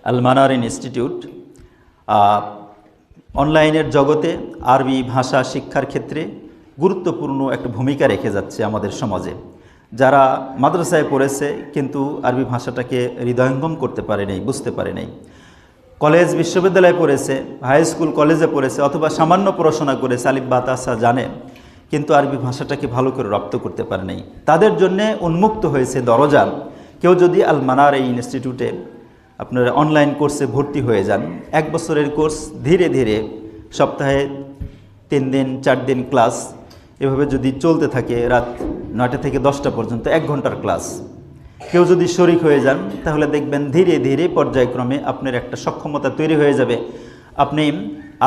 আল মানার ইনস্টিটিউট অনলাইনের জগতে আরবি ভাষা শিক্ষার ক্ষেত্রে গুরুত্বপূর্ণ একটা ভূমিকা রেখে যাচ্ছে আমাদের সমাজে। যারা মাদ্রাসায় পড়েছে কিন্তু আরবি ভাষাটাকে হৃদয়ঙ্গম করতে পারে নাই, বুঝতে পারে নাই, কলেজ বিশ্ববিদ্যালয়ে পড়েছে, হাই স্কুল কলেজে পড়েছে, অথবা সামান্য পড়াশোনা করেছে, আলিফ বা তাসা জানে, কিন্তু আরবি ভাষাটাকে ভালো করে রপ্ত করতে পারে নাই, তাদের জন্যে উন্মুক্ত হয়েছে দরজা। কেউ যদি আল মানার এই ইনস্টিটিউটে আপনারা অনলাইন কোর্সে ভর্তি হয়ে যান, 1 বছরের কোর্স, ধীরে ধীরে সপ্তাহে 3 দিন 4 দিন ক্লাস, এভাবে যদি চলতে থাকে রাত 9টা থেকে 10টা পর্যন্ত 1 ঘন্টার ক্লাস, কেউ যদি শরিক হয়ে যান তাহলে দেখবেন ধীরে ধীরে পর্যায়ক্রমে আপনার একটা সক্ষমতা তৈরি হয়ে যাবে। আপনি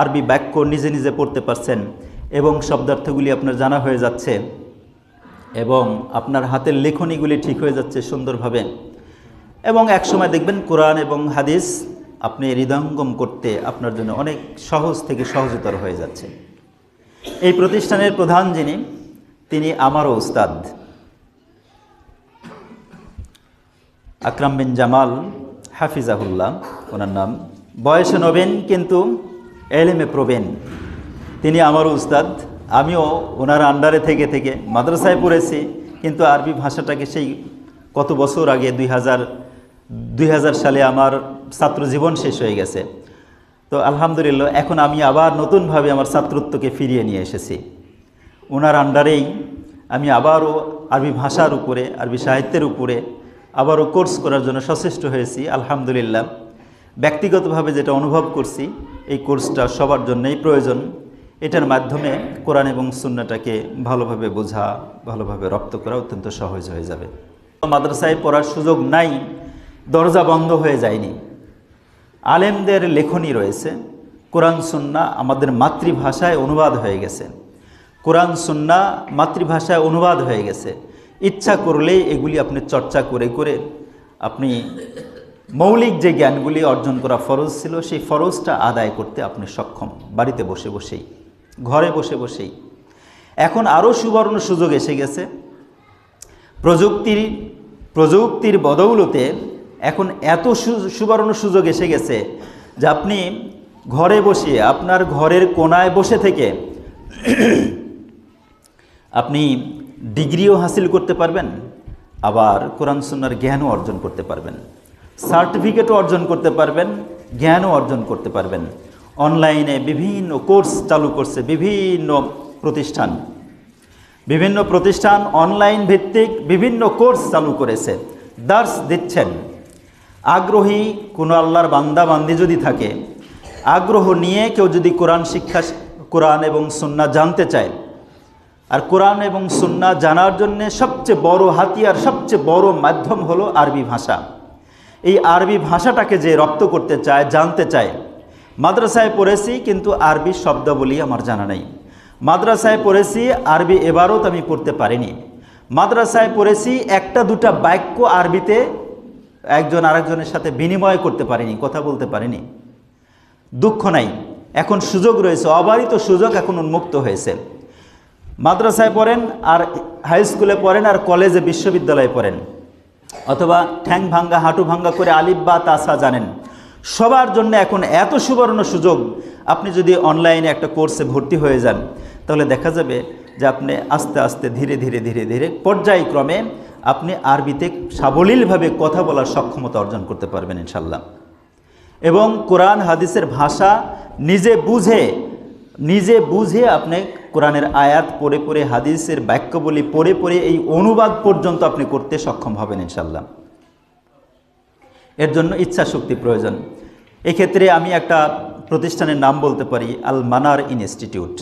আরবি বাক্য নিজে নিজে পড়তে পারছেন এবং শব্দার্থগুলি আপনার জানা হয়ে যাচ্ছে এবং আপনার হাতের লেখনীগুলি ঠিক হয়ে যাচ্ছে সুন্দরভাবে, এবং একসময় দেখবেন কোরআন এবং হাদিস আপনি হৃদয়ঙ্গম করতে আপনার জন্য অনেক সহজ থেকে সহজতর হয়ে যাচ্ছে। এই প্রতিষ্ঠানের প্রধান যিনি, তিনি আমারও উস্তাদ আকরাম বিন জামাল হাফিজাহুল্লাহ ওনার নাম। বয়সে নবীন কিন্তু এলেমে প্রবীণ। তিনি আমারও উস্তাদ। আমিও ওনার আন্ডারে থেকে থেকে মাদ্রাসায় পড়েছি, কিন্তু আরবি ভাষাটাকে সেই কত বছর আগে 2000 সালে আমার ছাত্র জীবন শেষ হয়ে গেছে। তো আলহামদুলিল্লাহ এখন আমি আবার নতুনভাবে আমার ছাত্রত্বকে ফিরিয়ে নিয়ে এসেছি। ওনার আন্ডারেই আমি আবারও আরবি ভাষার উপরে, আরবি সাহিত্যের উপরে আবারও কোর্স করার জন্য সচেষ্ট হয়েছি। আলহামদুলিল্লাহ ব্যক্তিগতভাবে যেটা অনুভব করছি, এই কোর্সটা সবার জন্যই প্রয়োজন। এটার মাধ্যমে কোরআন এবং সুন্নাহটাকে ভালোভাবে বোঝা, ভালোভাবে রপ্ত করা অত্যন্ত সহজ হয়ে যাবে। মাদ্রাসায় পড়ার সুযোগ নাই, দরজা বন্ধ হয়ে যায়নি। আলেমদের লেখনী রয়েছে, কোরআন সুন্নাহ আমাদের মাতৃভাষায় অনুবাদ হয়ে গেছে, কোরআন সুন্নাহ মাতৃভাষায় অনুবাদ হয়ে গেছে। ইচ্ছা করলেই এগুলি আপনি চর্চা করে করে আপনি মৌলিক যে জ্ঞানগুলি অর্জন করা ফরজ ছিল, সেই ফরজটা আদায় করতে আপনি সক্ষম, বাড়িতে বসে বসেই, ঘরে বসে বসেই। এখন আরও সুবর্ণ সুযোগ এসে গেছে। প্রযুক্তির বদৌলতে এখন এত সুবর্ণ সুযোগ এসে গেছে যে আপনি ঘরে বসে, আপনার ঘরের কোনায় বসে থেকে আপনি ডিগ্রিও হাসিল করতে পারবেন, আবার কোরআন সুন্নাহর জ্ঞানও অর্জন করতে পারবেন, সার্টিফিকেটও অর্জন করতে পারবেন, জ্ঞানও অর্জন করতে পারবেন। অনলাইনে বিভিন্ন কোর্স চালু করছে বিভিন্ন প্রতিষ্ঠান অনলাইন ভিত্তিক বিভিন্ন কোর্স চালু করেছে, দার্স দিচ্ছেন। আগ্রহী কোনো আল্লাহর বান্দা বান্দি যদি থাকে, আগ্রহ নিয়ে কেউ যদি কোরআন এবং সুন্নাহ জানতে চায়, আর কোরআন এবং সুন্নাহ জানার জন্য সবচেয়ে বড় হাতিয়ার, সবচেয়ে বড় মাধ্যম হলো আরবি ভাষা। এই আরবি ভাষাটাকে যে রপ্ত করতে চায়, জানতে চায়, মাদ্রাসায় পড়েছি কিন্তু আরবি শব্দাবলী আমার জানা নাই, মাদ্রাসায় পড়েছি আরবি এবারত আমি পড়তে পারিনি, মাদ্রাসায় পড়েছি 1-2টা বাক্য আরবিতে একজন আরেকজনের সাথে বিনিময় করতে পারিনি, কথা বলতে পারিনি। দুঃখ নাই, এখন সুযোগ রয়েছে, অবারিত সুযোগ এখন উন্মুক্ত হয়েছে। মাদ্রাসায় পড়েন আর হাই স্কুলে পড়েন আর কলেজে বিশ্ববিদ্যালয়ে পড়েন, অথবা ঠ্যাং ভাঙ্গা হাঁটু ভাঙ্গা করে আলিফ বা তাসা জানেন, সবার জন্য এখন এত সুবর্ণ সুযোগ। আপনি যদি অনলাইনে একটা কোর্সে ভর্তি হয়ে যান, তাহলে দেখা যাবে যে আপনি আস্তে আস্তে ধীরে ধীরে ধীরে ধীরে পর্যায়ক্রমে আপনি আরবিতে সাবলীলভাবে কথা বলার সক্ষমতা অর্জন করতে পারবেন ইনশাল্লাহ। এবং কোরআন হাদিসের ভাষা নিজে বুঝে আপনি কোরআনের আয়াত পড়ে পড়ে, হাদিসের বাক্যবলী পড়ে পড়ে এই অনুবাদ পর্যন্ত আপনি করতে সক্ষম হবেন ইনশাল্লাহ। এর জন্য ইচ্ছা শক্তি প্রয়োজন। এক্ষেত্রে আমি একটা প্রতিষ্ঠানের নাম বলতে পারি, আল মানার ইনস্টিটিউট।